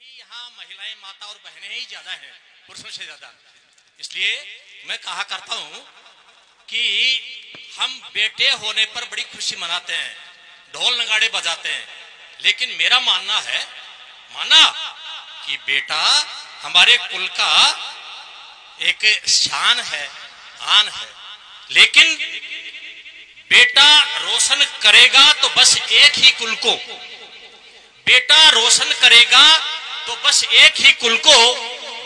ही यहाँ महिलाएं, माता और बहनें ही ज्यादा हैं पुरुषों से ज्यादा। इसलिए मैं कहा करता हूँ कि हम बेटे होने पर बड़ी खुशी मनाते हैं, ढोल नगाड़े बजाते हैं, लेकिन मेरा मानना कि बेटा हमारे कुल का एक शान है, आन है। लेकिन बेटा रोशन करेगा तो बस एक ही कुल को, बेटा रोशन करेगा तो बस एक ही कुल को,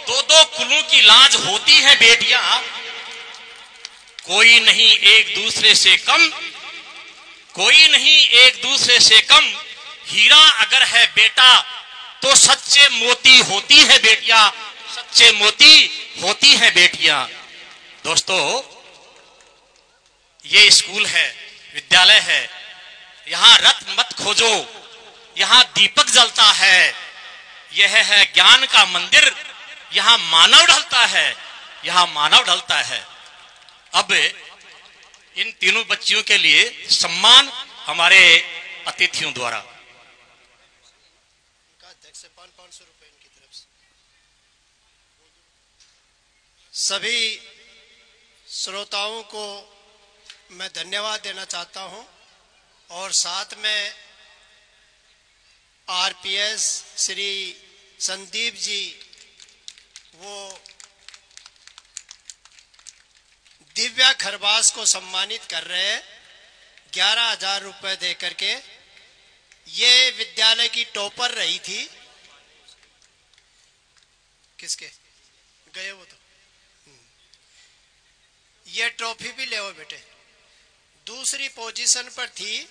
दो दो कुलों की लाज होती है बेटियां, कोई नहीं एक दूसरे से कम, कोई नहीं एक दूसरे से कम। हीरा अगर है बेटा तो सच्चे मोती होती है बेटियां, सच्चे मोती होती है बेटियां। दोस्तों, ये स्कूल है, विद्यालय है, यहां रत्न मत खोजो, यहां दीपक जलता है, यह है ज्ञान का मंदिर, यहां मानव ढलता है, यहां मानव ढलता है। अब इन तीनों बच्चियों के लिए सम्मान हमारे अतिथियों द्वारा। अध्यक्ष से 500 रुपए इनकी तरफ से। सभी श्रोताओं को मैं धन्यवाद देना चाहता हूं और साथ में आरपीएस श्री संदीप जी वो दिव्या खरबास को सम्मानित कर रहे हैं 11,000 रुपए दे करके। ये विद्यालय की टॉपर रही थी। किसके गए वो तो ये ट्रॉफी भी ले बेटे। दूसरी पोजीशन पर थी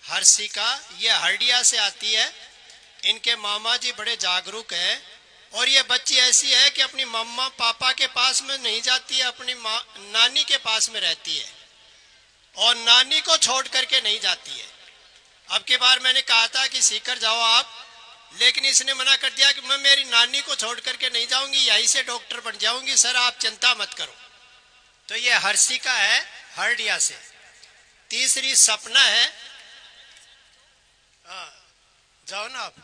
हर्षिका, ये हरडिया से आती है। इनके मामा जी बड़े जागरूक हैं और ये बच्ची ऐसी है कि अपनी मम्मा पापा के पास में नहीं जाती है, अपनी नानी के पास में रहती है और नानी को छोड़ करके नहीं जाती है। अब की बार मैंने कहा था कि सीकर जाओ आप, लेकिन इसने मना कर दिया कि मैं मेरी नानी को छोड़ करके नहीं जाऊंगी, यहीं से डॉक्टर बन जाऊंगी, सर आप चिंता मत करो। तो ये हर्षिका है हरडिया से। तीसरी सपना है, जाओ ना आप।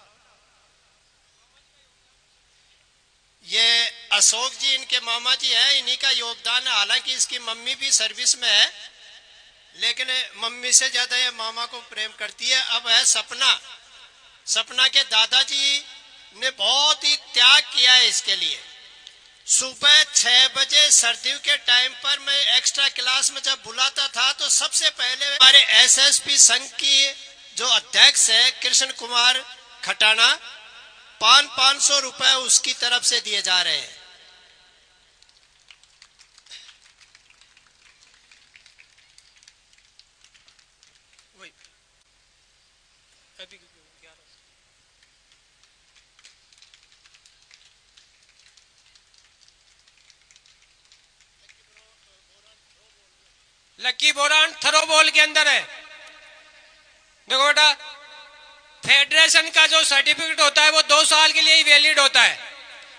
ये अशोक जी इनके मामा जी हैं, इन्हीं का योगदान है। हालांकि इसकी मम्मी भी सर्विस में है, लेकिन मम्मी से ज्यादा ये मामा को प्रेम करती है। अब है सपना। सपना के दादाजी ने बहुत ही त्याग किया है इसके लिए। सुबह 6 बजे सर्दियों के टाइम पर मैं एक्स्ट्रा क्लास में जब बुलाता था तो सबसे पहले हमारे एसएसपी संघ की जो अध्यक्ष है कृष्ण कुमार खटाना, 500 रुपए उसकी तरफ से दिए जा रहे हैं। लक्की बोरान थ्रोबॉल के अंदर है। देखो बेटा, फेडरेशन का जो सर्टिफिकेट होता है वो 2 साल के लिए ही वैलिड होता है,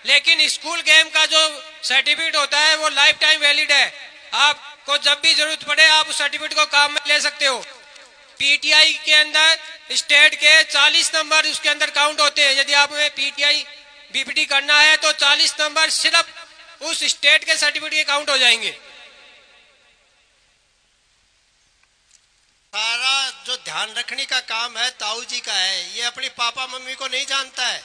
लेकिन स्कूल गेम का जो सर्टिफिकेट होता है वो लाइफ टाइम वैलिड है। आपको जब भी जरूरत पड़े आप उस सर्टिफिकेट को काम में ले सकते हो। पीटीआई के अंदर स्टेट के 40 नंबर उसके अंदर काउंट होते हैं। यदि आपको पीटीआई बीपीटी करना है तो 40 नंबर सिर्फ उस स्टेट के सर्टिफिकेट के काउंट हो जाएंगे। सारा जो ध्यान रखने का काम है ताऊ जी का है। ये अपनी पापा मम्मी को नहीं जानता है।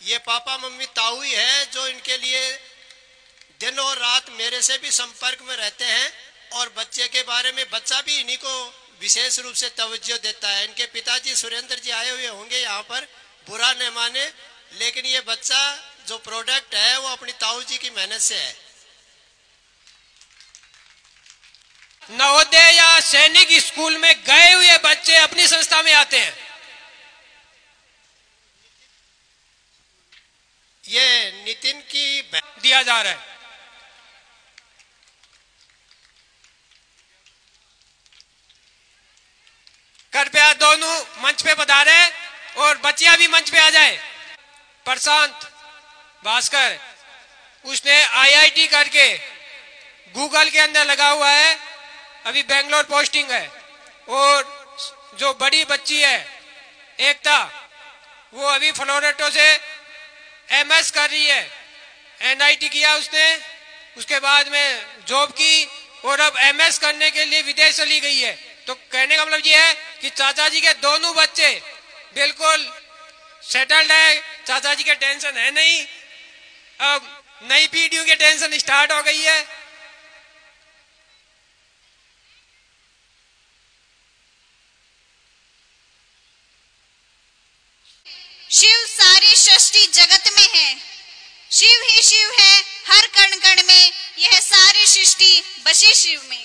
ये पापा मम्मी ताऊ ही है जो इनके लिए दिन और रात मेरे से भी संपर्क में रहते हैं और बच्चे के बारे में बच्चा भी इन्हीं को विशेष रूप से तवज्जो देता है। इनके पिताजी सुरेंद्र जी आए हुए होंगे यहाँ पर, बुरा न माने, लेकिन ये बच्चा जो प्रोडक्ट है वो अपनी ताऊ जी की मेहनत से है। नवोदय या सैनिक स्कूल में गए हुए बच्चे अपनी संस्था में आते हैं। ये नितिन की दिया जा रहा है। कृपया दोनों मंच पे पधारे और बच्चियां भी मंच पे आ जाए। प्रशांत भास्कर, उसने आईआईटी करके गूगल के अंदर लगा हुआ है, अभी बेंगलोर पोस्टिंग है। और जो बड़ी बच्ची है एकता, वो अभी फ्लोरेटो से एमएस कर रही है, एनआईटी किया उसने, उसके बाद में जॉब की और अब एमएस करने के लिए विदेश चली गई है। तो कहने का मतलब ये है कि चाचा जी के दोनों बच्चे बिल्कुल सेटल्ड है, चाचा जी के टेंशन है नहीं। अब नई पीढ़ियों की टेंशन स्टार्ट हो गई है। शिव सारी सृष्टि जगत में है, शिव ही शिव है हर कण कण में, यह सारी सृष्टि बसी शिव में।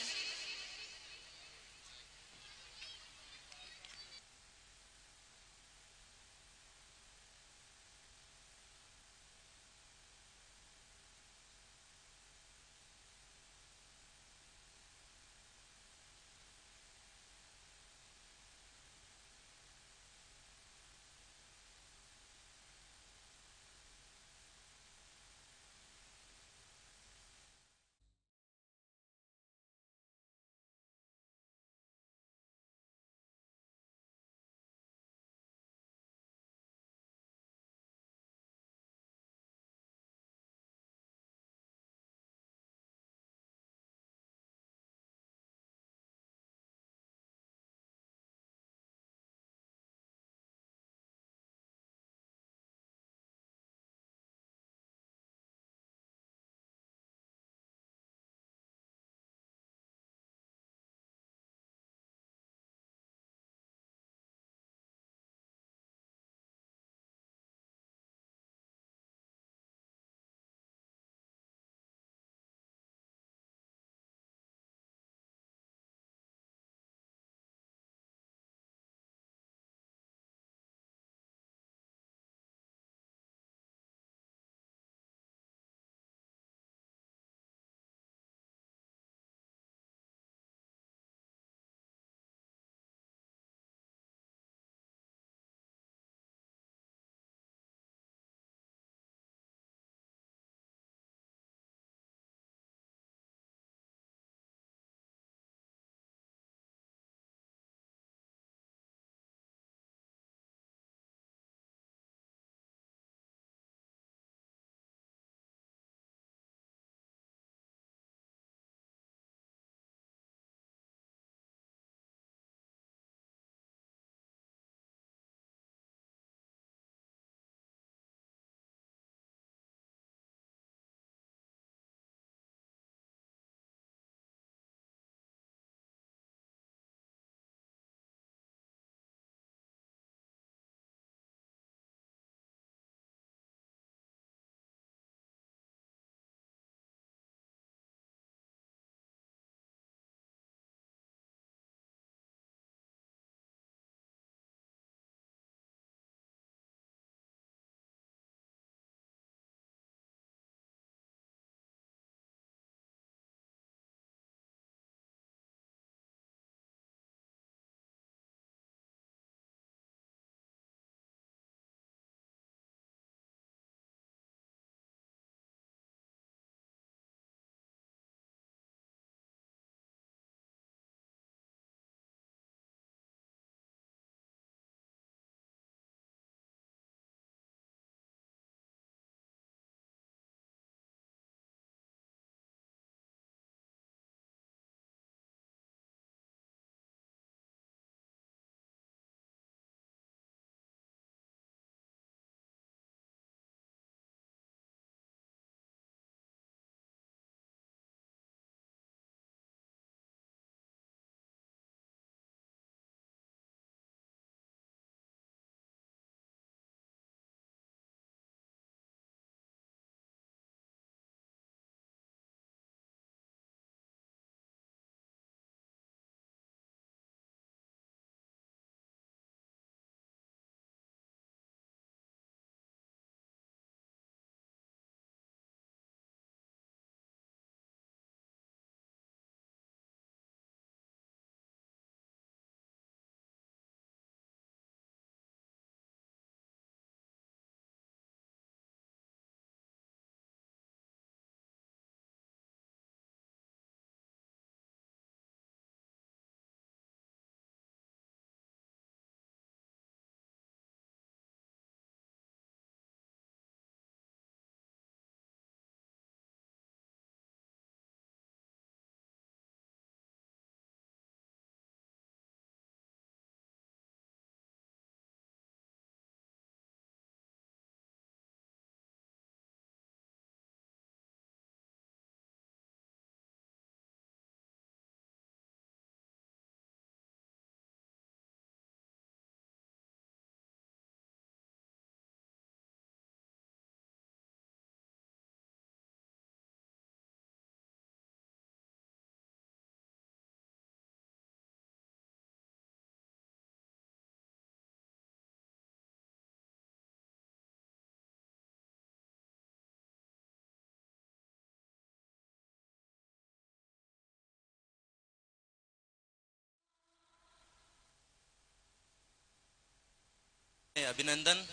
अभिनंदन।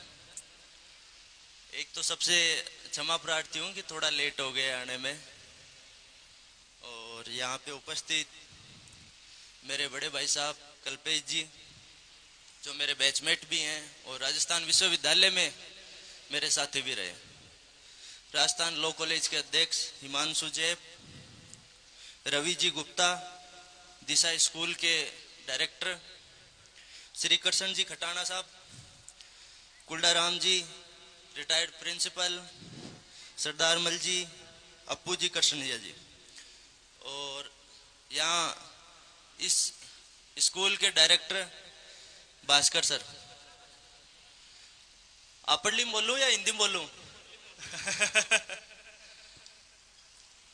एक तो सबसे क्षमा प्रार्थी हूँ कि थोड़ा लेट हो गए आने में, और यहाँ पे उपस्थित मेरे बड़े भाई साहब कल्पेश जी जो मेरे बैचमेट भी हैं और राजस्थान विश्वविद्यालय में मेरे साथी भी रहे, राजस्थान लॉ कॉलेज के अध्यक्ष हिमांशु जैप, रवि जी गुप्ता, दिशा स्कूल के डायरेक्टर श्री कृष्ण जी खटाना साहब, कुलडाराम जी रिटायर्ड प्रिंसिपल, सरदार मल जी, अप्पू जी कृष्णिया जी, और यहाँ इस स्कूल के डायरेक्टर भास्कर सर। आपड़ली में बोलूं या हिंदी में बोलूं?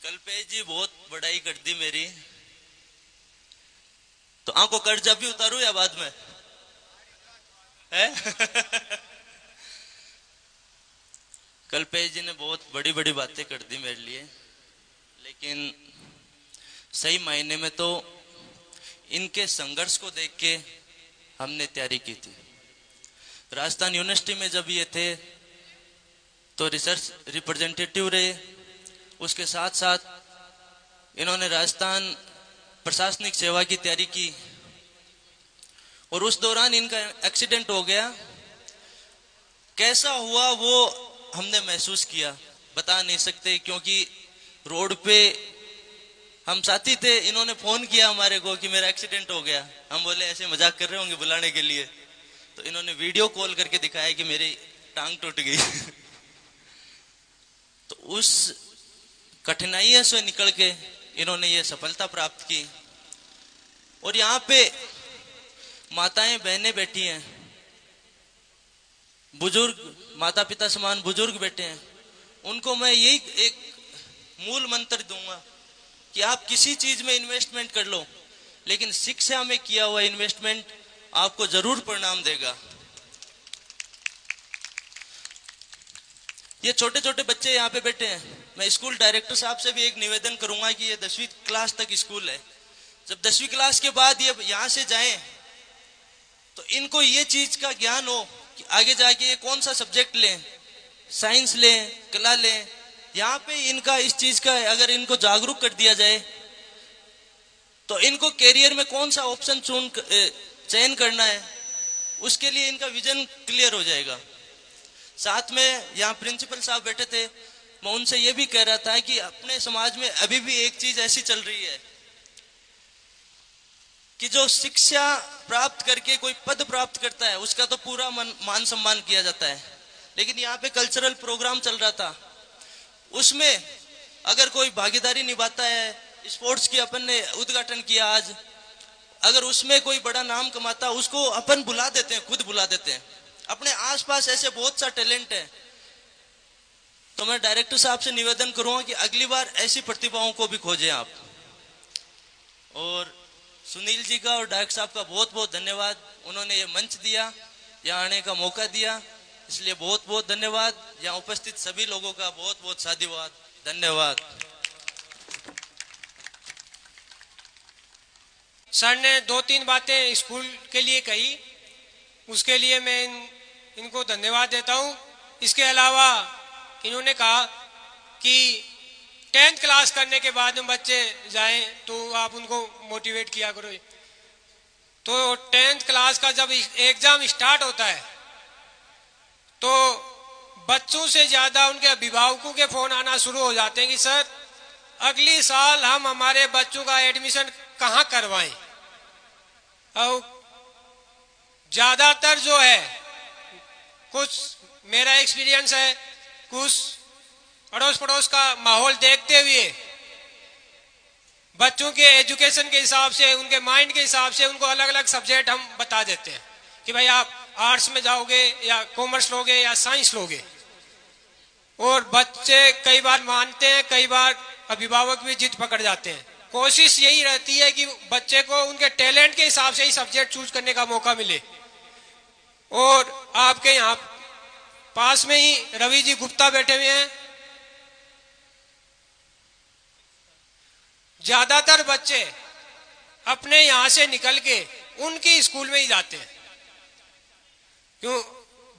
कल्पेश जी बहुत बड़ाई कर दी मेरी, तो आंखों कर्जा भी उतारूं या बाद में है? कल्पेश जी ने बहुत बड़ी बड़ी बातें कर दी मेरे लिए, लेकिन सही मायने में तो इनके संघर्ष को देख के हमने तैयारी की थी। राजस्थान यूनिवर्सिटी में जब ये थे तो रिसर्च रिप्रेजेंटेटिव रहे, उसके साथ साथ इन्होंने राजस्थान प्रशासनिक सेवा की तैयारी की, और उस दौरान इनका एक्सीडेंट हो गया। कैसा हुआ वो हमने महसूस किया, बता नहीं सकते, क्योंकि रोड पे हम साथी थे। इन्होंने फोन किया हमारे को कि मेरा एक्सीडेंट हो गया। हम बोले ऐसे मजाक कर रहे होंगे बुलाने के लिए, तो इन्होंने वीडियो कॉल करके दिखाया कि मेरी टांग टूट गई। तो उस कठिनाइयों से निकल के इन्होंने ये सफलता प्राप्त की। और यहाँ पे माताएं बहनें बैठी हैं, बुजुर्ग माता पिता समान बुजुर्ग बैठे हैं, उनको मैं यही एक मूल मंत्र दूंगा कि आप किसी चीज में इन्वेस्टमेंट कर लो, लेकिन शिक्षा में किया हुआ इन्वेस्टमेंट आपको जरूर परिणाम देगा। ये छोटे छोटे बच्चे यहाँ पे बैठे हैं, मैं स्कूल डायरेक्टर साहब से भी एक निवेदन करूंगा कि ये 10वीं क्लास तक स्कूल है, जब 10वीं क्लास के बाद ये यहाँ से जाएं तो इनको ये चीज का ज्ञान हो कि आगे जाके ये कौन सा सब्जेक्ट लें, साइंस लें, कला लें। यहाँ पे इनका इस चीज का अगर इनको जागरूक कर दिया जाए तो इनको कैरियर में कौन सा ऑप्शन चयन करना है, उसके लिए इनका विजन क्लियर हो जाएगा। साथ में यहाँ प्रिंसिपल साहब बैठे थे, मैं उनसे ये भी कह रहा था कि अपने समाज में अभी भी एक चीज ऐसी चल रही है कि जो शिक्षा प्राप्त करके कोई पद प्राप्त करता है उसका तो पूरा मान सम्मान किया जाता है, लेकिन यहाँ पे कल्चरल प्रोग्राम चल रहा था, उसमें अगर कोई भागीदारी निभाता है, स्पोर्ट्स की अपन ने उद्घाटन किया आज, अगर उसमें कोई बड़ा नाम कमाता उसको अपन बुला देते हैं, खुद बुला देते हैं। अपने आसपास ऐसे बहुत सा टैलेंट है, तो मैं डायरेक्टर साहब से निवेदन करूंगा कि अगली बार ऐसी प्रतिभाओं को भी खोजें आप। और सुनील जी का और डायरेक्टर साहब का बहुत बहुत धन्यवाद, उन्होंने ये मंच दिया, यहाँ आने का मौका दिया, इसलिए बहुत बहुत धन्यवाद। यहाँ उपस्थित सभी लोगों का बहुत बहुत साधुवाद, धन्यवाद। सर ने 2-3 बातें स्कूल के लिए कही, उसके लिए मैं इनको धन्यवाद देता हूं। इसके अलावा इन्होंने कहा कि 10th क्लास करने के बाद में बच्चे जाएं तो आप उनको मोटिवेट किया करो। तो 10th क्लास का जब एग्जाम स्टार्ट होता है तो बच्चों से ज्यादा उनके अभिभावकों के फोन आना शुरू हो जाते हैं कि सर अगली साल हम हमारे बच्चों का एडमिशन कहाँ करवाएं। और ज्यादातर जो है, कुछ मेरा एक्सपीरियंस है, कुछ अड़ोस पड़ोस का माहौल देखते हुए बच्चों के एजुकेशन के हिसाब से, उनके माइंड के हिसाब से उनको अलग अलग सब्जेक्ट हम बता देते हैं कि भाई आप आर्ट्स में जाओगे या कॉमर्स लोगे या साइंस लोगे। और बच्चे कई बार मानते हैं, कई बार अभिभावक भी जिद पकड़ जाते हैं। कोशिश यही रहती है कि बच्चे को उनके टैलेंट के हिसाब से ही सब्जेक्ट चूज करने का मौका मिले। और आपके यहाँ पास में ही रवि जी गुप्ता बैठे हुए हैं। ज्यादातर बच्चे अपने यहां से निकल के उनके स्कूल में ही जाते हैं। क्यों?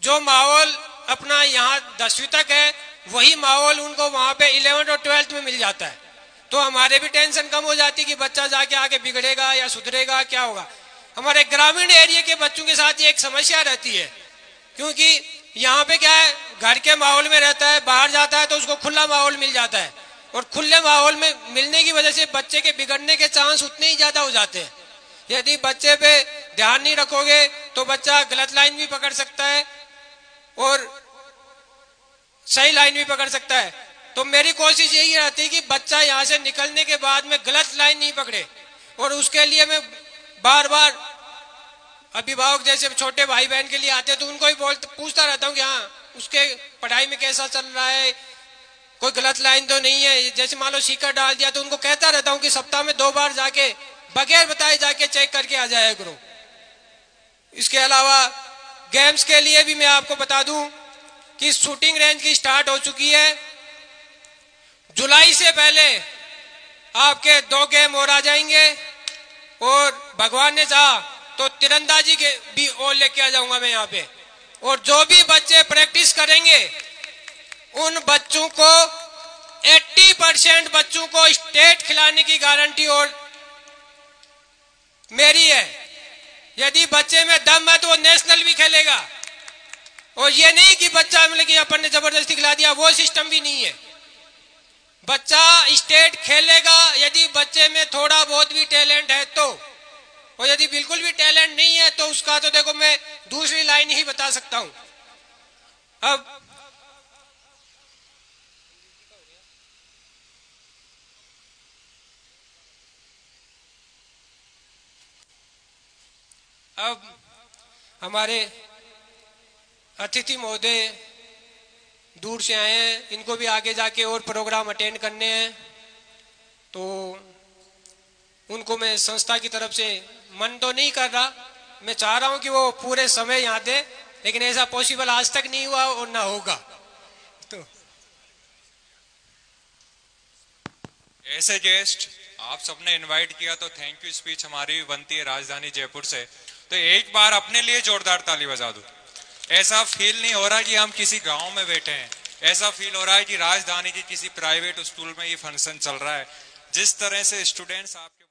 जो माहौल अपना यहाँ 10वीं तक है वही माहौल उनको वहां पे 11th और 12th में मिल जाता है। तो हमारे भी टेंशन कम हो जाती कि बच्चा जाके आगे बिगड़ेगा या सुधरेगा, क्या होगा। हमारे ग्रामीण एरिया के बच्चों के साथ ये एक समस्या रहती है, क्योंकि यहाँ पे क्या है, घर के माहौल में रहता है, बाहर जाता है तो उसको खुला माहौल मिल जाता है, और खुले माहौल में मिलने की वजह से बच्चे के बिगड़ने के चांस उतने ही ज्यादा हो जाते हैं। यदि बच्चे पे ध्यान नहीं रखोगे तो बच्चा गलत लाइन भी पकड़ सकता है और सही लाइन भी पकड़ सकता है। तो मेरी कोशिश यही रहती है कि बच्चा यहाँ से निकलने के बाद में गलत लाइन नहीं पकड़े, और उसके लिए मैं बार बार अभिभावक जैसे छोटे भाई बहन के लिए आते हैं तो उनको ही पूछता रहता हूँ कि हाँ उसके पढ़ाई में कैसा चल रहा है, कोई गलत लाइन तो नहीं है। जैसे मान लो सीकर डाल दिया तो उनको कहता रहता हूँ कि सप्ताह में 2 बार जाके बगैर बताए जाके चेक करके आ जाया करो। इसके अलावा गेम्स के लिए भी मैं आपको बता दूं कि शूटिंग रेंज की स्टार्ट हो चुकी है। जुलाई से पहले आपके 2 गेम और आ जाएंगे, और भगवान ने चाहा तो तीरंदाजी के भी और लेके आ जाऊंगा मैं यहाँ पे। और जो भी बच्चे प्रैक्टिस करेंगे उन बच्चों को 80% बच्चों को स्टेट खिलाने की गारंटी और मेरी है। यदि बच्चे में दम है तो वो नेशनल भी खेलेगा, और ये नहीं कि बच्चा मतलब कि अपन ने जबरदस्ती खिला दिया, वो सिस्टम भी नहीं है। बच्चा स्टेट खेलेगा यदि बच्चे में थोड़ा बहुत भी टैलेंट है तो, और यदि बिल्कुल भी टैलेंट नहीं है तो उसका तो देखो मैं दूसरी लाइन ही बता सकता हूं। अब हमारे अतिथि महोदय दूर से आए हैं, इनको भी आगे जाके और प्रोग्राम अटेंड करने हैं, तो उनको मैं संस्था की तरफ से मन तो नहीं कर रहा, मैं चाह रहा हूं कि वो पूरे समय यहाँ दे, लेकिन ऐसा पॉसिबल आज तक नहीं हुआ और ना होगा। तो ऐसे गेस्ट आप सबने इनवाइट किया तो थैंक यू स्पीच हमारी भी बनती है राजधानी जयपुर से, तो एक बार अपने लिए जोरदार ताली बजा दो। ऐसा फील नहीं हो रहा कि हम किसी गांव में बैठे हैं, ऐसा फील हो रहा है कि राजधानी की किसी प्राइवेट स्कूल में ये फंक्शन चल रहा है। जिस तरह से स्टूडेंट्स आपके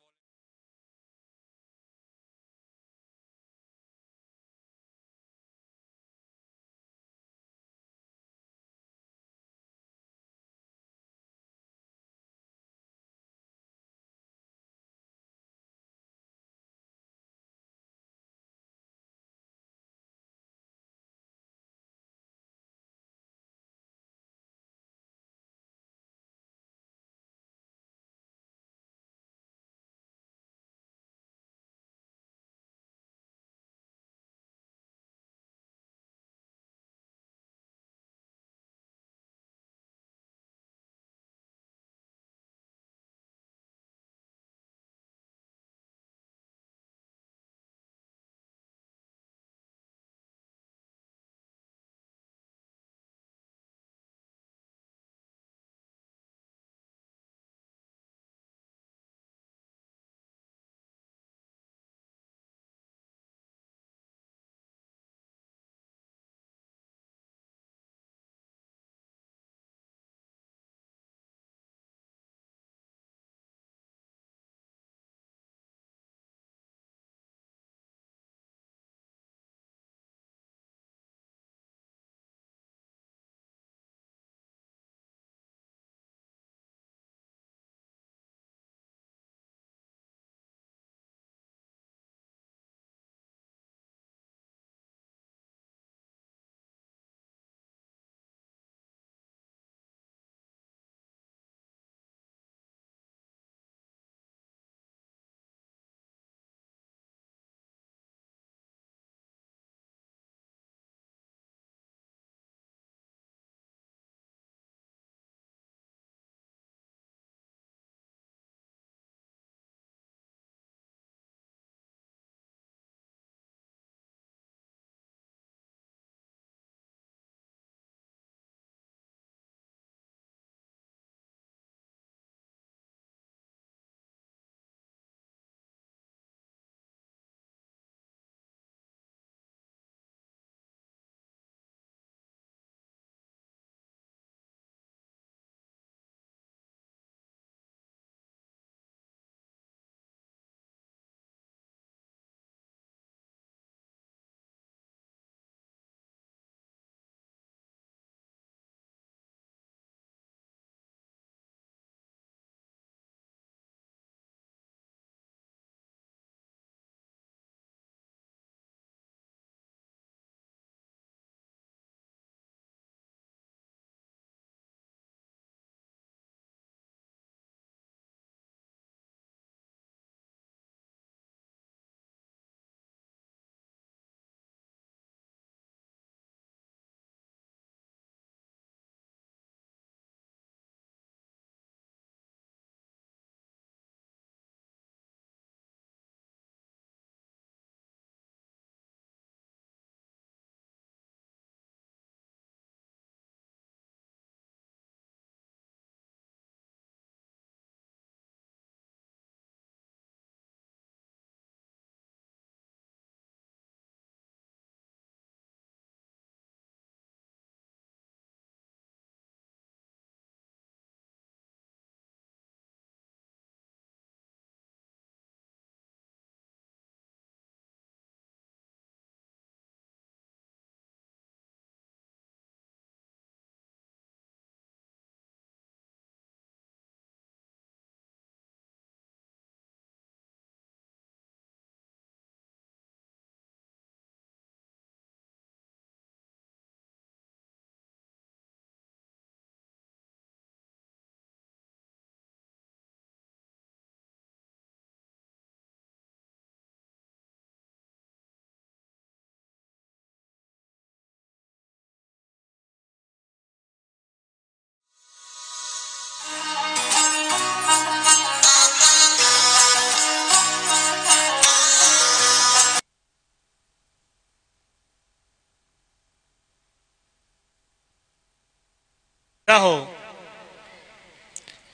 पूजा हो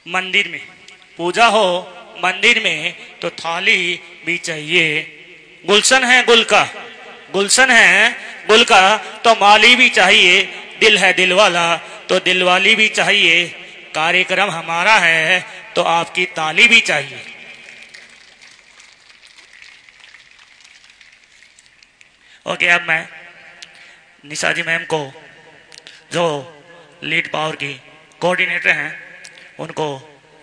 मंदिर में, पूजा हो मंदिर में तो थाली भी चाहिए। गुलशन है गुल का, गुलशन है गुल का तो माली भी चाहिए। दिल है दिल वाला तो दिलवाली भी चाहिए। कार्यक्रम हमारा है तो आपकी ताली भी चाहिए। ओके, अब मैं निशा जी मैम को जो लीड पावर की कोऑर्डिनेटर हैं उनको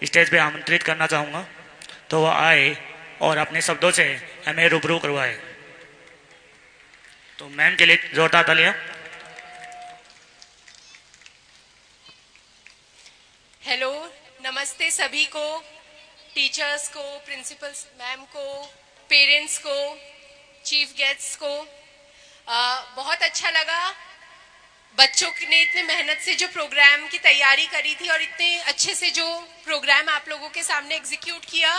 स्टेज पे आमंत्रित करना चाहूंगा, तो वो आए और अपने शब्दों से हमें रूबरू करवाए। तो मैम के लिए जोरदार तालियां। हेलो, नमस्ते सभी को, टीचर्स को, प्रिंसिपल मैम को, पेरेंट्स को, चीफ गेस्ट्स को। बहुत अच्छा लगा बच्चों ने इतने मेहनत से जो प्रोग्राम की तैयारी करी थी और इतने अच्छे से जो प्रोग्राम आप लोगों के सामने एग्जीक्यूट किया,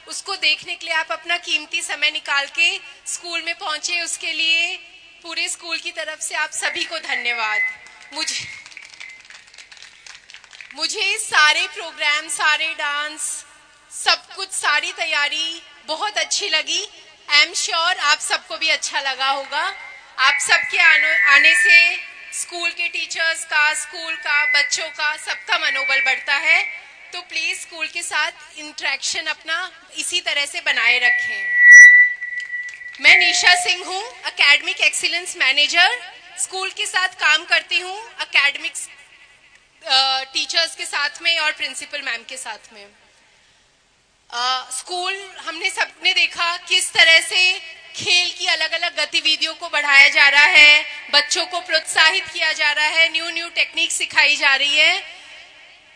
उसको देखने के लिए आप अपना कीमती समय निकाल के स्कूल में पहुंचे। उसके लिए पूरे स्कूल की तरफ से आप सभी को धन्यवाद। मुझे सारे प्रोग्राम, सारे डांस, सब कुछ, सारी तैयारी बहुत अच्छी लगी। आई एम श्योर आप सबको भी अच्छा लगा होगा। आप सबके आने से स्कूल के टीचर्स का, स्कूल का, बच्चों का, सबका मनोबल बढ़ता है। तो प्लीज स्कूल के साथ इंटरेक्शन अपना इसी तरह से बनाए रखें। मैं निशा सिंह हूँ, एकेडमिक एक्सीलेंस मैनेजर। स्कूल के साथ काम करती हूँ, एकेडमिक्स टीचर्स के साथ में और प्रिंसिपल मैम के साथ में। स्कूल हमने सबने देखा किस तरह से खेल की अलग अलग गतिविधियों को बढ़ाया जा रहा है, बच्चों को प्रोत्साहित किया जा रहा है, न्यू टेक्निक सिखाई जा रही है।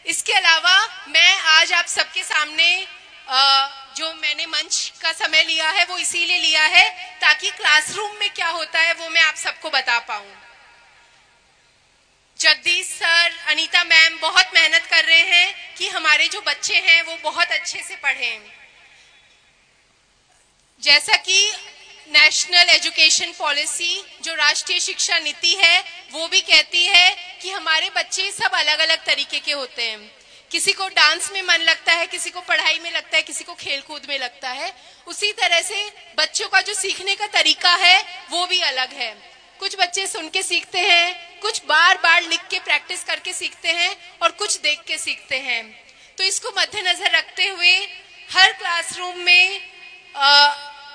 इसके अलावा मैं आज आप सबके सामने जो मैंने मंच का समय लिया है वो इसीलिए लिया है ताकि क्लासरूम में क्या होता है वो मैं आप सबको बता पाऊं। जगदीश सर, अनीता मैम बहुत मेहनत कर रहे हैं कि हमारे जो बच्चे हैं वो बहुत अच्छे से पढ़ें। जैसा कि नेशनल एजुकेशन पॉलिसी, जो राष्ट्रीय शिक्षा नीति है, वो भी कहती है कि हमारे बच्चे सब अलग अलग तरीके के होते हैं। किसी को डांस में मन लगता है, किसी को पढ़ाई में लगता है, किसी को खेल कूद में लगता है। उसी तरह से बच्चों का जो सीखने का तरीका है वो भी अलग है। कुछ बच्चे सुन के सीखते हैं, कुछ बार बार लिख के प्रैक्टिस करके सीखते हैं और कुछ देख के सीखते हैं। तो इसको मद्देनजर रखते हुए हर क्लासरूम में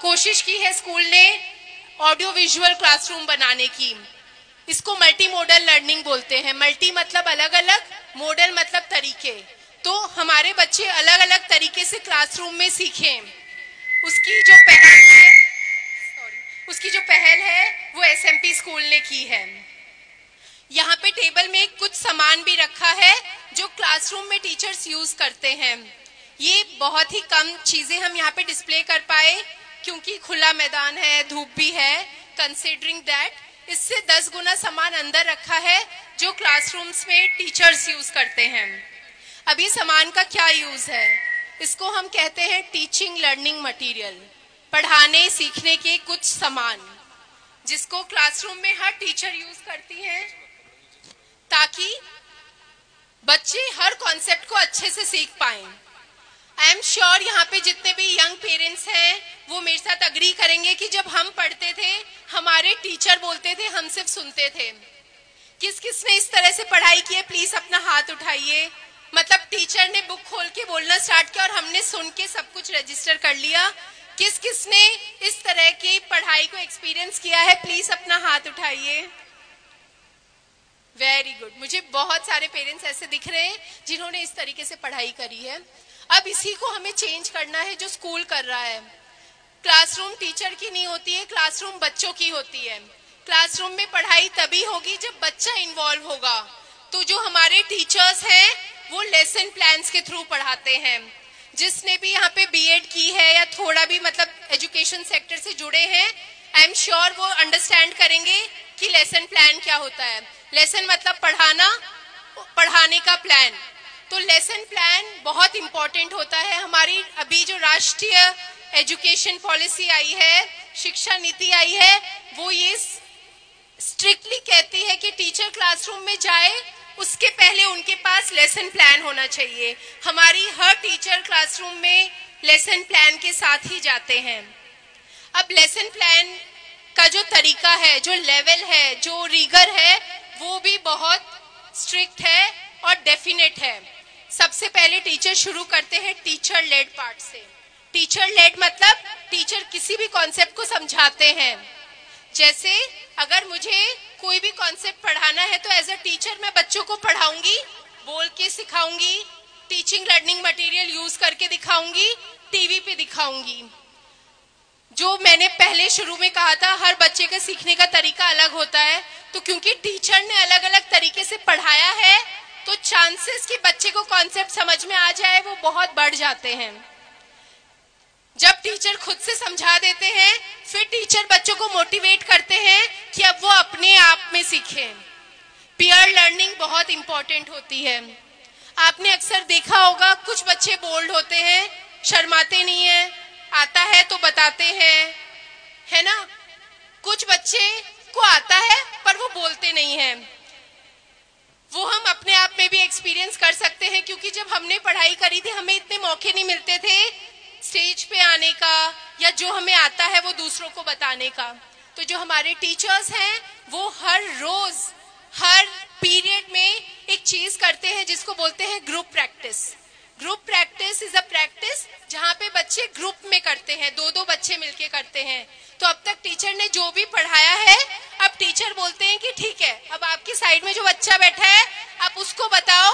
कोशिश की है स्कूल ने ऑडियो विजुअल क्लासरूम बनाने की। इसको मल्टी मॉडल लर्निंग बोलते हैं। मल्टी मतलब अलग अलग, मॉडल मतलब तरीके। तो हमारे बच्चे अलग अलग तरीके से क्लासरूम में सीखें। उसकी जो पहल है वो एसएमपी स्कूल ने की है। यहाँ पे टेबल में कुछ सामान भी रखा है जो क्लासरूम में टीचर्स यूज करते हैं। ये बहुत ही कम चीजें हम यहाँ पे डिस्प्ले कर पाए क्योंकि खुला मैदान है, धूप भी है। कंसिडरिंग दैट इससे 10 गुना सामान अंदर रखा है जो क्लासरूम्स में टीचर्स यूज करते हैं। अब ये सामान का क्या यूज है? इसको हम कहते हैं टीचिंग लर्निंग मटेरियल, पढ़ाने सीखने के कुछ सामान जिसको क्लासरूम में हर टीचर यूज करती है ताकि बच्चे हर कॉन्सेप्ट को अच्छे से सीख पाएं। आई एम श्योर यहाँ पे जितने भी यंग पेरेंट्स हैं वो मेरे साथ अग्री करेंगे कि जब हम पढ़ते थे हमारे टीचर बोलते थे, हम सिर्फ सुनते थे। किस किस ने इस तरह से पढ़ाई की है? प्लीज अपना हाथ उठाइए। मतलब टीचर ने बुक खोल के बोलना स्टार्ट किया और हमने सुन के सब कुछ रजिस्टर कर लिया। किस किस ने इस तरह की पढ़ाई को एक्सपीरियंस किया है? प्लीज अपना हाथ उठाइए। Very good. मुझे बहुत सारे पेरेंट्स ऐसे दिख रहे हैं जिन्होंने इस तरीके से पढ़ाई करी है। अब इसी को हमें चेंज करना है जो स्कूल कर रहा है। क्लासरूम टीचर की नहीं होती है, क्लासरूम बच्चों की होती है। क्लासरूम में पढ़ाई तभी होगी जब बच्चा इन्वॉल्व होगा। तो जो हमारे टीचर्स हैं वो लेसन प्लान्स के थ्रू पढ़ाते हैं। जिसने भी यहाँ पे बीएड की है या थोड़ा भी मतलब एजुकेशन सेक्टर से जुड़े हैं, आई एम श्योर वो अंडरस्टैंड करेंगे कि लेसन प्लान क्या होता है। लेसन मतलब पढ़ाना, पढ़ाने का प्लान। तो लेसन प्लान बहुत इंपॉर्टेंट होता है। हमारी अभी जो राष्ट्रीय एजुकेशन पॉलिसी आई है, शिक्षा नीति आई है, वो ये स्ट्रिक्टली कहती है कि टीचर क्लासरूम में जाए, उसके पहले उनके पास लेसन प्लान होना चाहिए। हमारी हर टीचर क्लासरूम में लेसन प्लान के साथ ही जाते हैं। अब लेसन प्लान का जो तरीका है, जो लेवल है, जो रिगर है, वो भी बहुत स्ट्रिक्ट है और डेफिनेट है। सबसे पहले टीचर शुरू करते हैं टीचर लेड पार्ट से। टीचर लेड मतलब टीचर किसी भी कॉन्सेप्ट को समझाते हैं। जैसे अगर मुझे कोई भी कॉन्सेप्ट पढ़ाना है तो एज अ टीचर मैं बच्चों को पढ़ाऊंगी, बोल के सिखाऊंगी, टीचिंग लर्निंग मटेरियल यूज करके दिखाऊंगी, टीवी पे दिखाऊंगी। जो मैंने पहले शुरू में कहा था, हर बच्चे का सीखने का तरीका अलग होता है, तो क्योंकि टीचर ने अलग अलग तरीके से पढ़ाया है तो चांसेस कि बच्चे को कॉन्सेप्ट समझ में आ जाए वो बहुत बढ़ जाते हैं। जब टीचर खुद से समझा देते हैं, फिर टीचर बच्चों को मोटिवेट करते हैं कि अब वो अपने आप में सीखें। पीयर लर्निंग बहुत इंपॉर्टेंट होती है। आपने अक्सर देखा होगा, कुछ बच्चे बोल्ड होते हैं, शर्माते नहीं है, आता है तो बताते हैं, है ना। कुछ बच्चे को आता है पर वो बोलते नहीं है। वो हम अपने आप में भी एक्सपीरियंस कर सकते हैं, क्योंकि जब हमने पढ़ाई करी थी हमें इतने मौके नहीं मिलते थे स्टेज पे आने का, या जो हमें आता है वो दूसरों को बताने का। तो जो हमारे टीचर्स हैं वो हर रोज हर पीरियड में एक चीज करते हैं जिसको बोलते हैं group practice. Group practice is a practice जहाँ पे बच्चे ग्रुप में करते हैं, 2-2 बच्चे मिलके करते हैं। तो अब तक टीचर ने जो भी पढ़ाया है, अब टीचर बोलते हैं कि ठीक है, अब आपकी साइड में जो बच्चा बैठा है आप उसको बताओ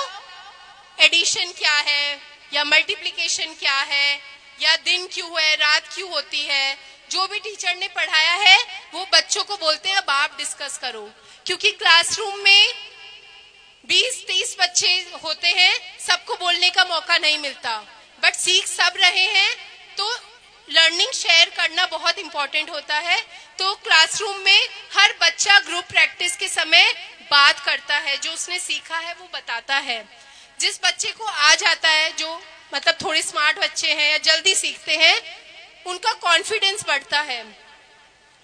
एडिशन क्या है, या मल्टीप्लिकेशन क्या है, या दिन क्यों है, रात क्यों होती है। जो भी टीचर ने पढ़ाया है वो बच्चों को बोलते हैं अब आप डिस्कस करो। क्योंकि क्लासरूम में 20-30 बच्चे होते हैं, सबको बोलने का मौका नहीं मिलता, बट सीख सब रहे हैं तो लर्निंग शेयर करना बहुत इंपॉर्टेंट होता है। तो क्लासरूम में हर बच्चा ग्रुप प्रैक्टिस के समय बात करता है, जो उसने सीखा है वो बताता है। जिस बच्चे को आ जाता है, जो मतलब थोड़े स्मार्ट बच्चे हैं या जल्दी सीखते हैं, उनका कॉन्फिडेंस बढ़ता है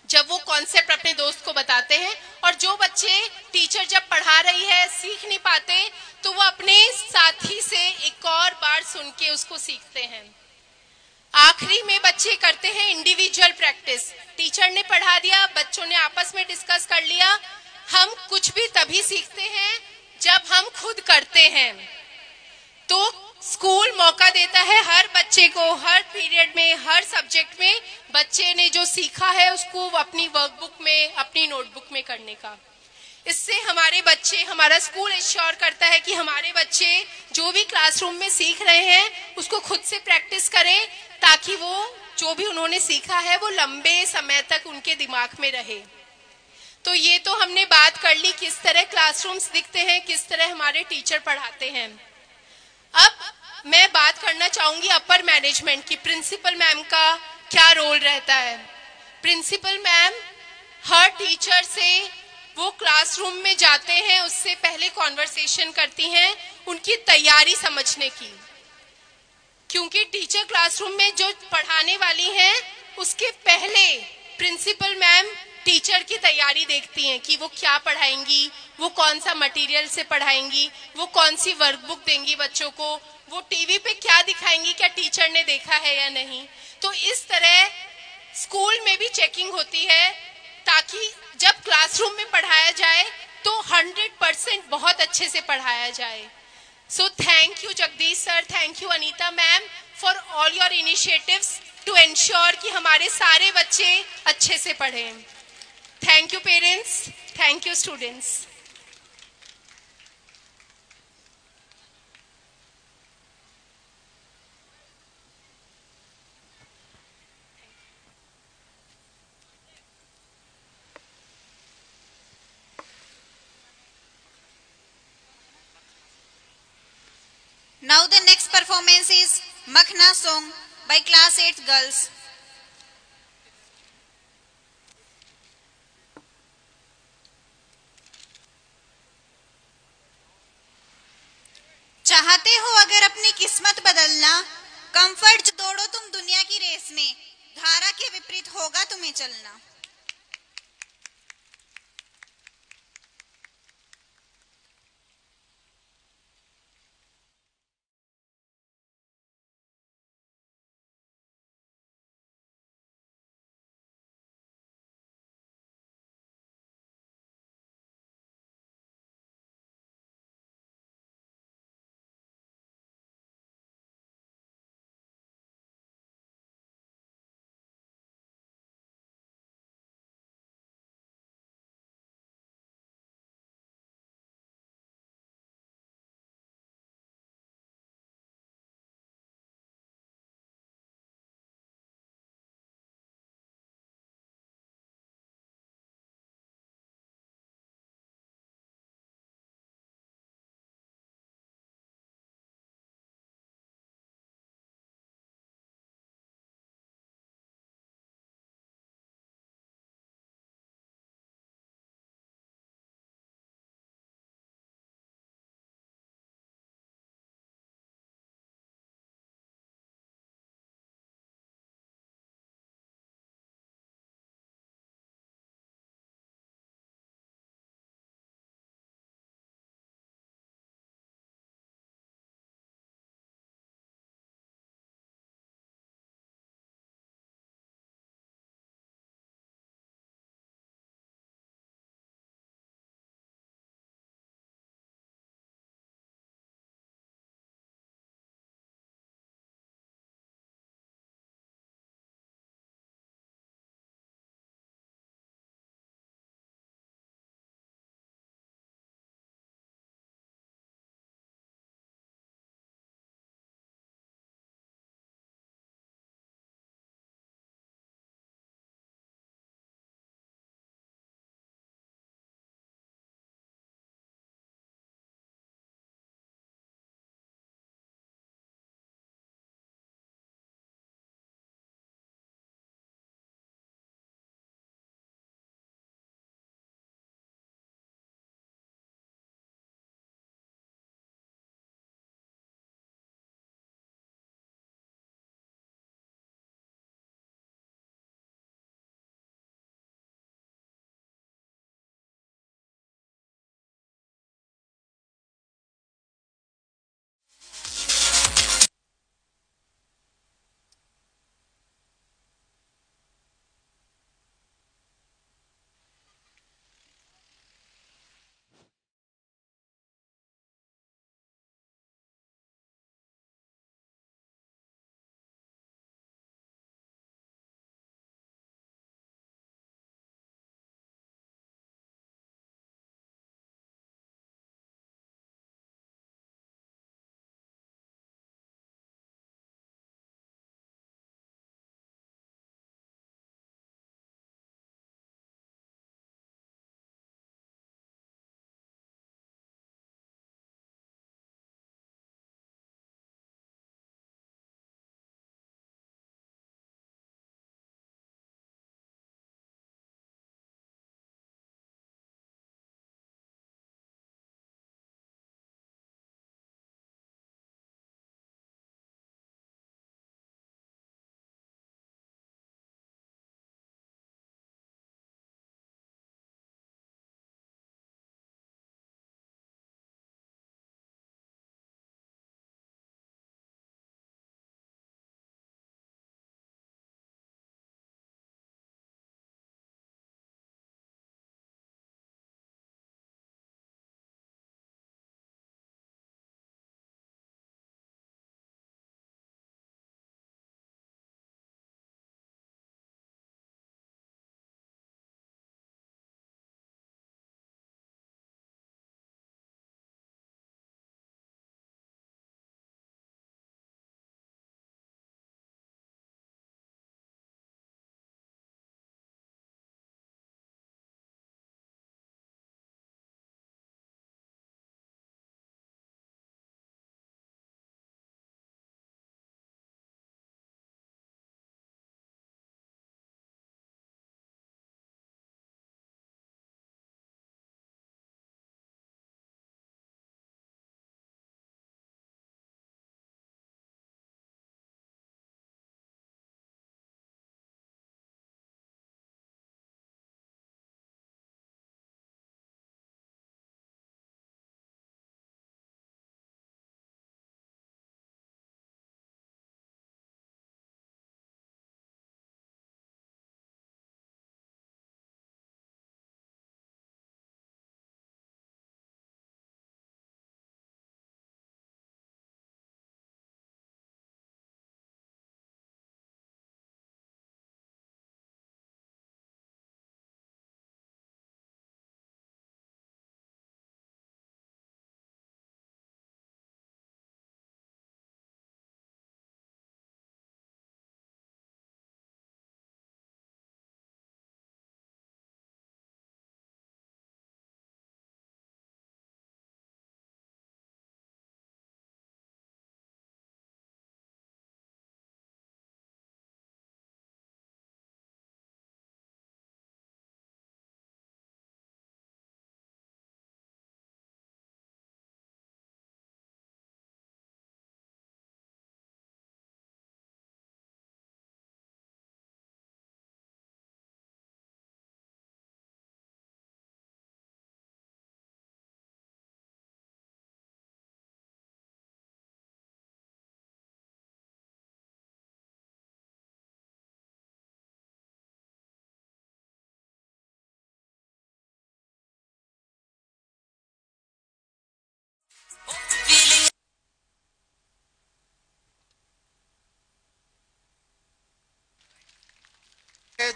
जब वो कॉन्सेप्ट अपने दोस्त को बताते हैं। और जो बच्चे टीचर जब पढ़ा रही है सीख नहीं पाते तो वो अपने साथी से एक और बार सुन के उसको सीखते हैं। आखिरी में बच्चे करते हैं इंडिविजुअल प्रैक्टिस। टीचर ने पढ़ा दिया, बच्चों ने आपस में डिस्कस कर लिया। हम कुछ भी तभी सीखते हैं जब हम खुद करते हैं। तो स्कूल मौका देता है हर बच्चे को, हर पीरियड में, हर सब्जेक्ट में बच्चे ने जो सीखा है उसको अपनी वर्कबुक में, अपनी नोटबुक में करने का। इससे हमारे बच्चे, हमारा स्कूल इंश्योर करता है कि हमारे बच्चे जो भी क्लासरूम में सीख रहे हैं उसको खुद से प्रैक्टिस करें, ताकि वो जो भी उन्होंने सीखा है वो लंबे समय तक उनके दिमाग में रहे। तो ये तो हमने बात कर ली किस तरह क्लासरूम्स दिखते हैं, किस तरह हमारे टीचर पढ़ाते हैं। अब मैं बात करना चाहूंगी अपर मैनेजमेंट की। प्रिंसिपल मैम का क्या रोल रहता है। प्रिंसिपल मैम हर टीचर से वो क्लासरूम में जाते हैं उससे पहले कॉन्वर्सेशन करती हैं, उनकी तैयारी समझने की। क्योंकि टीचर क्लासरूम में जो पढ़ाने वाली हैं उसके पहले प्रिंसिपल मैम टीचर की तैयारी देखती हैं कि वो क्या पढ़ाएंगी, वो कौन सा मटेरियल से पढ़ाएंगी, वो कौन सी वर्कबुक देंगी बच्चों को, वो टीवी पे क्या दिखाएंगी, क्या टीचर ने देखा है या नहीं। तो इस तरह स्कूल में भी चेकिंग होती है, ताकि जब क्लासरूम में पढ़ाया जाए तो 100% बहुत अच्छे से पढ़ाया जाए। So thank you Jagdish sir, thank you Anita ma'am for all your initiatives to ensure कि हमारे सारे बच्चे अच्छे से पढ़ें। Thank you parents, thank you students. Now the next performance is Makhna song by class 8 girls. चाहते हो अगर अपनी किस्मत बदलना, कंफर्ट दौड़ो तुम दुनिया की रेस में, धारा के विपरीत होगा तुम्हें चलना।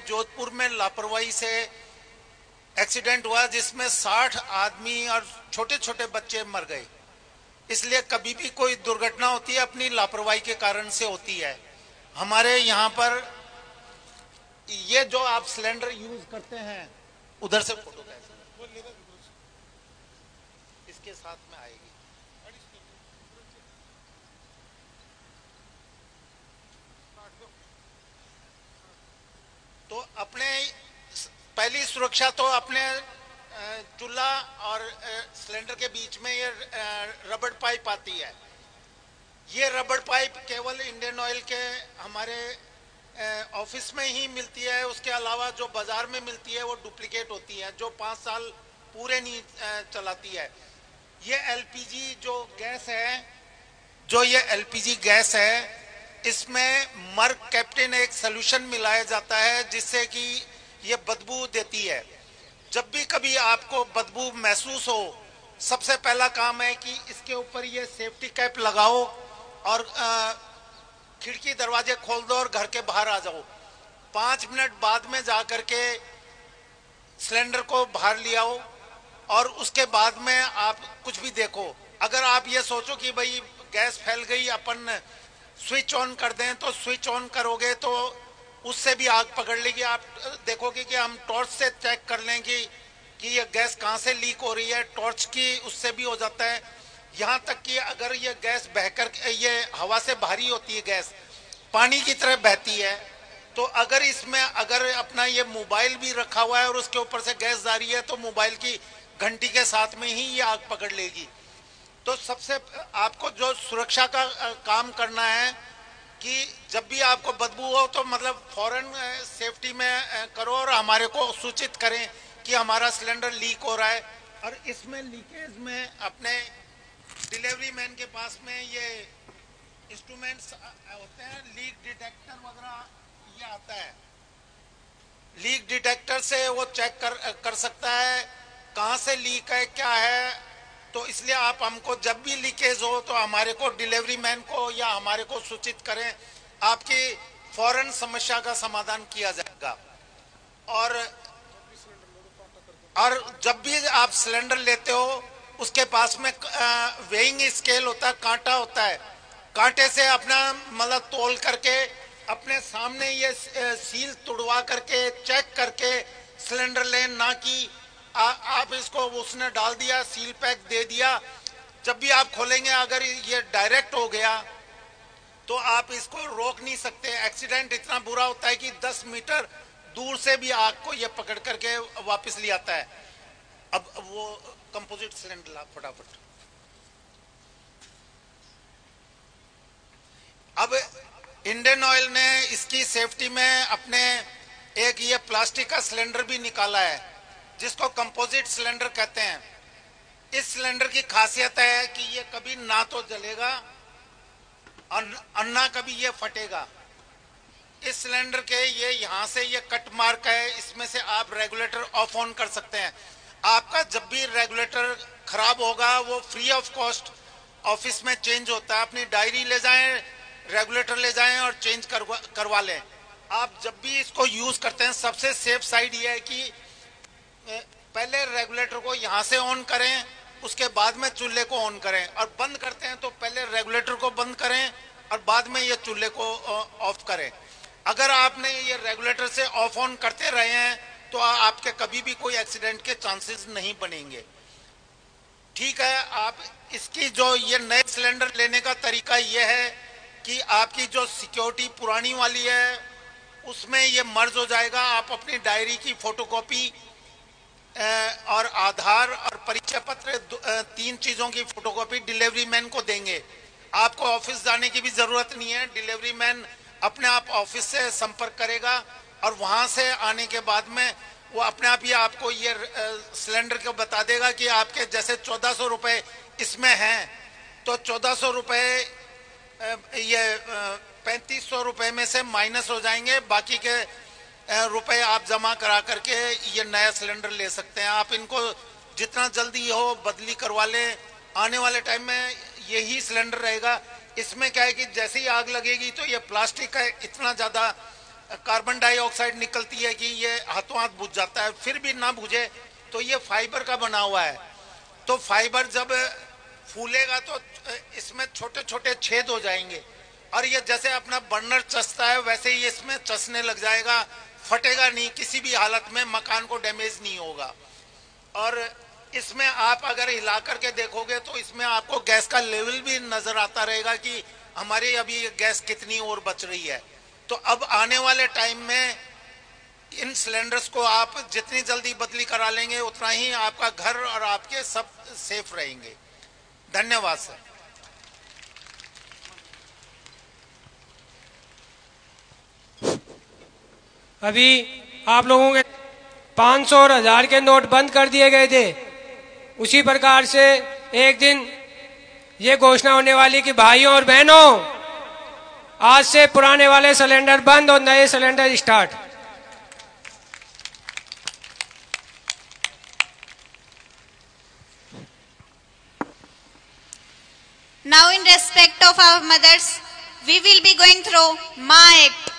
जोधपुर में लापरवाही से एक्सीडेंट हुआ जिसमें 60 आदमी और छोटे छोटे बच्चे मर गए। इसलिए कभी भी कोई दुर्घटना होती है अपनी लापरवाही के कारण से होती है। हमारे यहाँ पर ये जो आप सिलेंडर यूज करते हैं, उधर से फोटो इसके साथ में आएगी। तो अपने पहली सुरक्षा तो अपने चूल्हा और सिलेंडर के बीच में ये रबड़ पाइप आती है। ये रबड़ पाइप केवल इंडियन ऑयल के हमारे ऑफिस में ही मिलती है। उसके अलावा जो बाजार में मिलती है वो डुप्लीकेट होती है, जो 5 साल पूरे नहीं चलाती है। ये एलपीजी जो गैस है, जो ये एलपीजी गैस है, इसमें मर्क कैप्टेन एक सोल्यूशन मिलाया जाता है जिससे कि ये बदबू देती है। जब भी कभी आपको बदबू महसूस हो, सबसे पहला काम है कि इसके ऊपर ये सेफ्टी कैप लगाओ और खिड़की दरवाजे खोल दो और घर के बाहर आ जाओ। 5 मिनट बाद में जा करके सिलेंडर को बाहर ले आओ और उसके बाद में आप कुछ भी देखो। अगर आप ये सोचो कि भाई गैस फैल गई, अपन स्विच ऑन कर दें, तो स्विच ऑन करोगे तो उससे भी आग पकड़ लेगी। आप देखोगे कि हम टॉर्च से चेक कर लें कि ये गैस कहाँ से लीक हो रही है, टॉर्च की उससे भी हो जाता है। यहाँ तक कि अगर ये गैस बहकर, ये हवा से भारी होती है गैस, पानी की तरह बहती है, तो अगर इसमें अगर अपना ये मोबाइल भी रखा हुआ है और उसके ऊपर से गैस जा रही है तो मोबाइल की घंटी के साथ में ही ये आग पकड़ लेगी। तो सबसे आपको जो सुरक्षा का काम करना है कि जब भी आपको बदबू हो तो मतलब फौरन सेफ्टी में करो और हमारे को सूचित करें कि हमारा सिलेंडर लीक हो रहा है। और इसमें लीकेज में अपने डिलीवरी मैन के पास में ये इंस्ट्रूमेंट्स होते हैं, लीक डिटेक्टर वगैरह ये आता है। लीक डिटेक्टर से वो चेक कर सकता है कहाँ से लीक है, क्या है। तो इसलिए आप हमको जब भी लीकेज हो तो हमारे को डिलीवरी मैन को या हमारे को सूचित करें, आपकी फौरन समस्या का समाधान किया जाएगा। और जब भी आप सिलेंडर लेते हो उसके पास में वेइंग स्केल होता है, कांटा होता है। कांटे से अपना मतलब तोल करके अपने सामने ये सील तुड़वा करके चेक करके सिलेंडर लें, ना कि आप इसको उसने डाल दिया, सील पैक दे दिया, जब भी आप खोलेंगे अगर ये डायरेक्ट हो गया तो आप इसको रोक नहीं सकते। एक्सीडेंट इतना बुरा होता है कि 10 मीटर दूर से भी आग को ये पकड़ करके वापस ले आता है। अब वो कंपोजिट सिलेंडर ला फटाफट। अब इंडियन ऑयल ने इसकी सेफ्टी में अपने एक ये प्लास्टिक का सिलेंडर भी निकाला है जिसको कंपोजिट सिलेंडर कहते हैं। इस सिलेंडर की खासियत है कि ये कभी ना तो जलेगा और ना कभी ये फटेगा। इस सिलेंडर के ये यहाँ से ये कट मार्क है, इसमें से आप रेगुलेटर ऑफ ऑन कर सकते हैं। आपका जब भी रेगुलेटर खराब होगा वो फ्री ऑफ कॉस्ट ऑफिस में चेंज होता है। अपनी डायरी ले जाएं, रेगुलेटर ले जाएं और चेंज करवा लें। आप जब भी इसको यूज करते हैं सबसे सेफ साइड ये है कि पहले रेगुलेटर को यहाँ से ऑन करें, उसके बाद में चूल्हे को ऑन करें, और बंद करते हैं तो पहले रेगुलेटर को बंद करें और बाद में ये चूल्हे को ऑफ करें। अगर आपने ये रेगुलेटर से ऑफ ऑन करते रहे हैं तो आपके कभी भी कोई एक्सीडेंट के चांसेस नहीं बनेंगे। ठीक है, आप इसकी जो ये नए सिलेंडर लेने का तरीका ये है कि आपकी जो सिक्योरिटी पुरानी वाली है उसमें ये मर्ज हो जाएगा। आप अपनी डायरी की फोटोकॉपी और आधार और परिचय पत्र 3 चीजों की फोटोकॉपी डिलीवरी मैन को देंगे। आपको ऑफिस जाने की भी जरूरत नहीं है, डिलीवरी मैन अपने आप ऑफिस से संपर्क करेगा और वहां से आने के बाद में वो अपने आप ही आपको ये सिलेंडर को बता देगा कि आपके जैसे 1400 रुपए इसमें हैं तो 1400 रुपए ये 3500 रुपए में से माइनस हो जाएंगे, बाकी के रुपए आप जमा करा करके ये नया सिलेंडर ले सकते हैं। आप इनको जितना जल्दी हो बदली करवा लें। आने वाले टाइम में यही सिलेंडर रहेगा। इसमें क्या है कि जैसे ही आग लगेगी तो ये प्लास्टिक का इतना ज्यादा कार्बन डाइऑक्साइड निकलती है कि ये हाथों हाथ बुझ जाता है, फिर भी ना बुझे तो ये फाइबर का बना हुआ है। तो फाइबर जब फूलेगा तो इसमें छोटे छोटे छेद हो जाएंगे और ये जैसे अपना बर्नर चसता है वैसे ही इसमें चसने लग जाएगा, फटेगा नहीं, किसी भी हालत में मकान को डैमेज नहीं होगा। और इसमें आप अगर हिला करके देखोगे तो इसमें आपको गैस का लेवल भी नजर आता रहेगा कि हमारी अभी गैस कितनी और बच रही है। तो अब आने वाले टाइम में इन सिलेंडर्स को आप जितनी जल्दी बदली करा लेंगे उतना ही आपका घर और आपके सब सेफ रहेंगे। धन्यवाद सर। अभी आप लोगों के 500 और 1000 के नोट बंद कर दिए गए थे, उसी प्रकार से एक दिन ये घोषणा होने वाली कि भाइयों और बहनों, आज से पुराने वाले सिलेंडर बंद और नए cylinder start. Now in respect of our mothers, we will be going through Ma Act.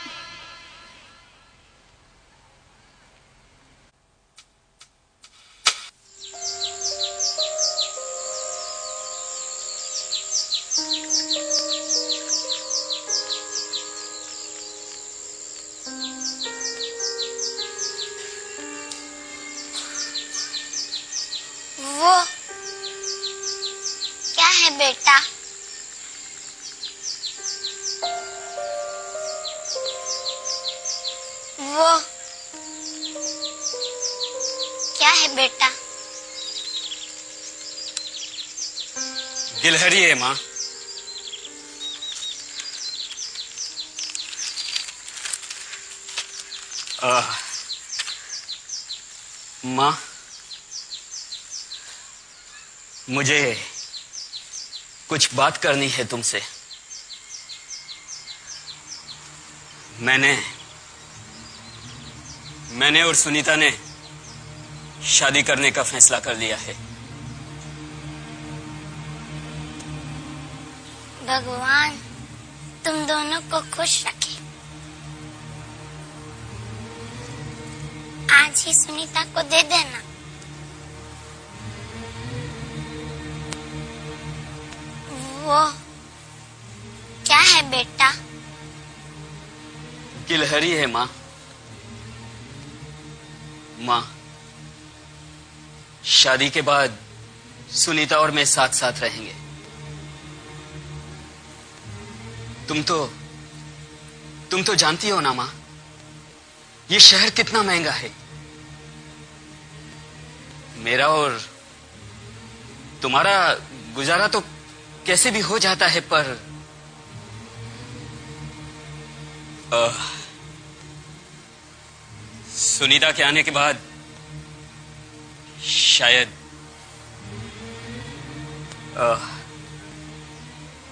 वो क्या है बेटा? वो क्या है बेटा? गिलहरी है माँ। माँ, मुझे कुछ बात करनी है तुमसे। मैंने और सुनीता ने शादी करने का फैसला कर लिया है। भगवान तुम दोनों को खुश रखे। आज ही सुनीता को दे देना। वो क्या है बेटा? गिलहरी है माँ। माँ, शादी के बाद सुनीता और मैं साथ साथ रहेंगे। तुम तो जानती हो ना माँ, ये शहर कितना महंगा है। मेरा और तुम्हारा गुजारा तो कैसे भी हो जाता है, पर सुनीता के आने के बाद शायद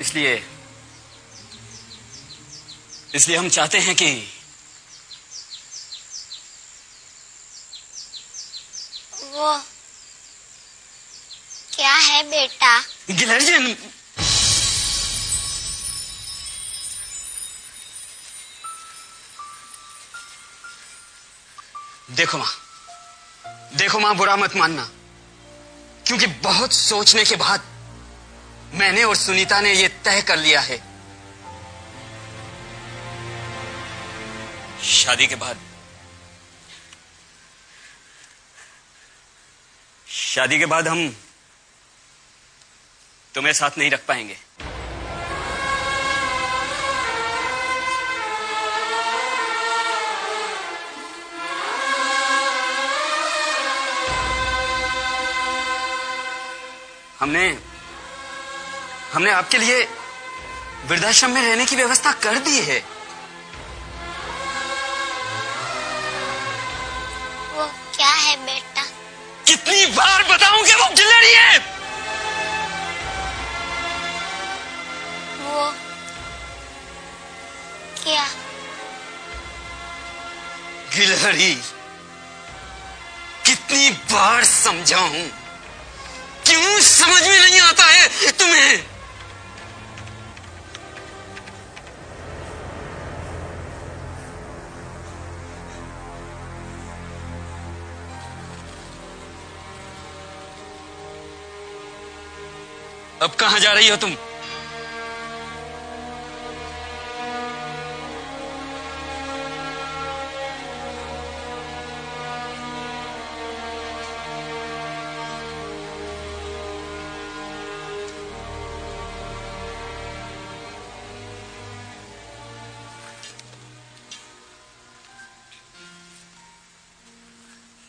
इसलिए हम चाहते हैं कि वो क्या है बेटा? गिलहरी, देखो मां, बुरा मत मानना, क्योंकि बहुत सोचने के बाद मैंने और सुनीता ने यह तय कर लिया है, शादी के बाद हम तुम्हें साथ नहीं रख पाएंगे। हमने आपके लिए वृद्धाश्रम में रहने की व्यवस्था कर दी है। वो क्या है बेटा? कितनी बार बताऊंगी, वो गिलहरी है। वो क्या? गिलहरी, कितनी बार समझाऊं, क्यों समझ में नहीं आता है तुम्हें? अब कहां जा रही हो तुम?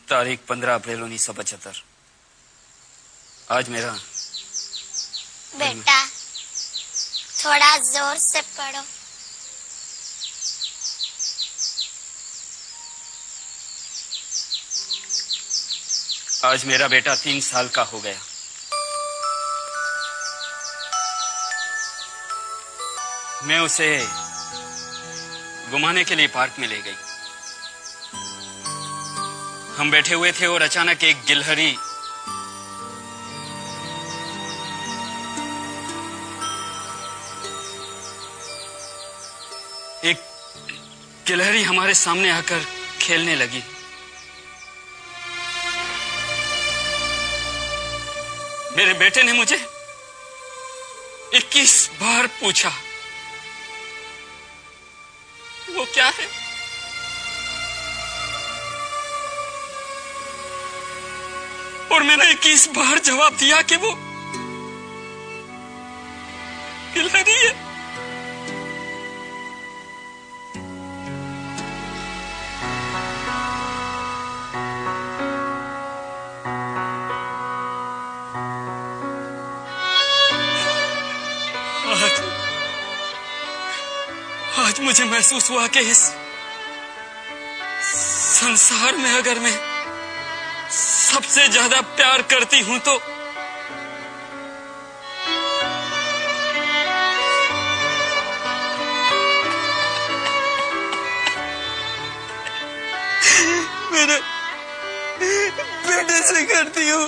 तारीख 15 अप्रैल 1975। आज मेरा बेटा थोड़ा जोर से पढ़ो। आज मेरा बेटा 3 साल का हो गया। मैं उसे घुमाने के लिए पार्क में ले गई। हम बैठे हुए थे और अचानक एक गिलहरी हमारे सामने आकर खेलने लगी। मेरे बेटे ने मुझे 21 बार पूछा, वो क्या है? और मैंने 21 बार जवाब दिया कि वो गिलहरी है। आज मुझे महसूस हुआ कि इस संसार में अगर मैं सबसे ज्यादा प्यार करती हूं तो मेरे बेटे से करती हूं।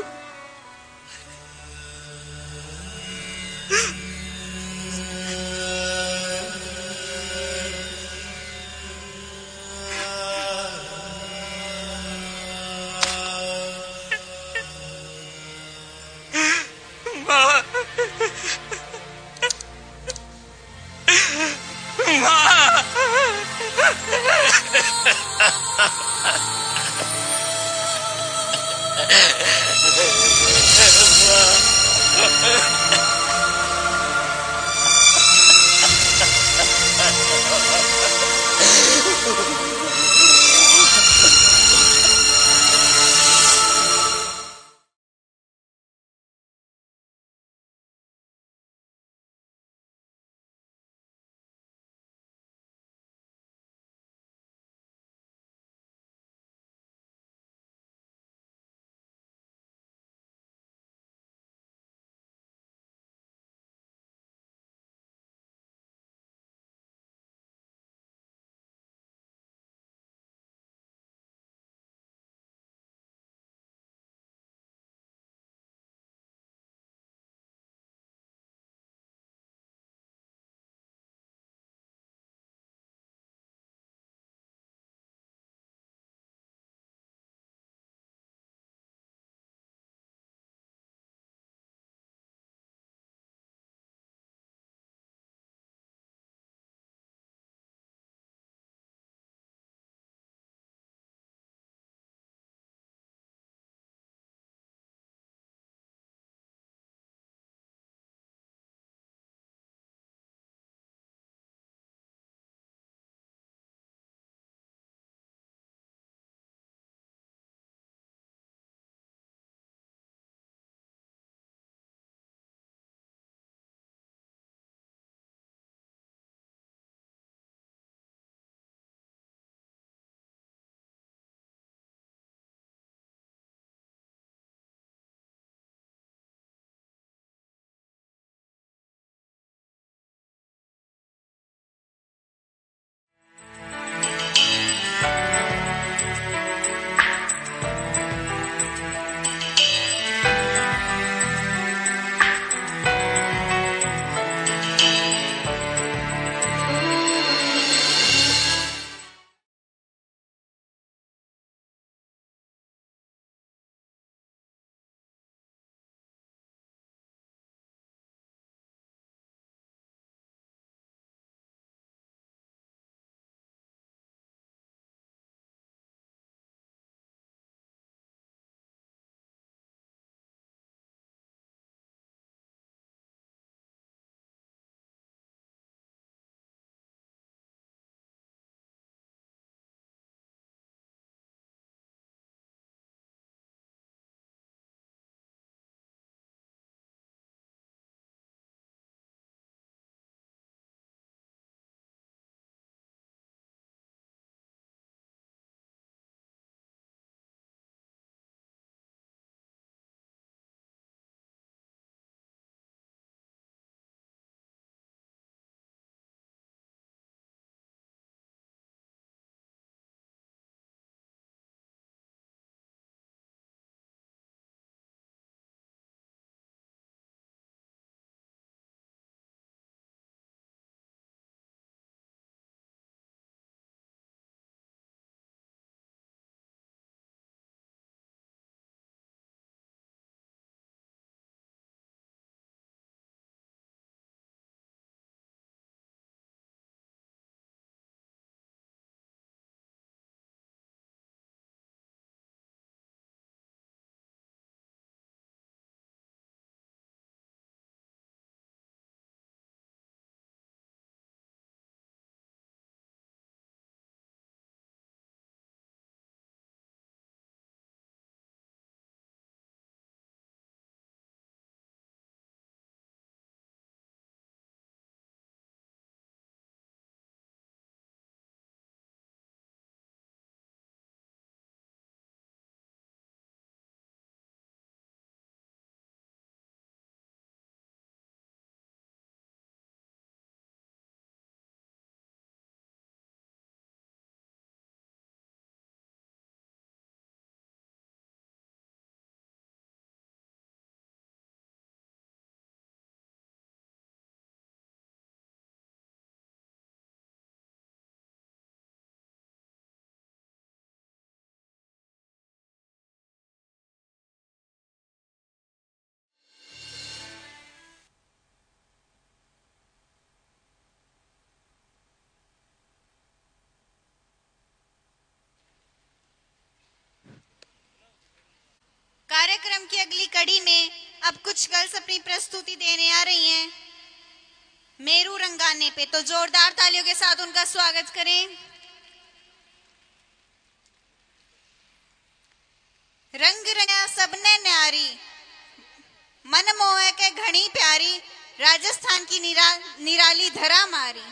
कार्यक्रम की अगली कड़ी में अब कुछ गर्ल्स अपनी प्रस्तुति देने आ रही हैं मेरू रंगाने पे, तो जोरदार तालियों के साथ उनका स्वागत करें। रंग रंगा सबने न्यारी, मन मोह के घनी प्यारी, राजस्थान की निराली धरा मारी।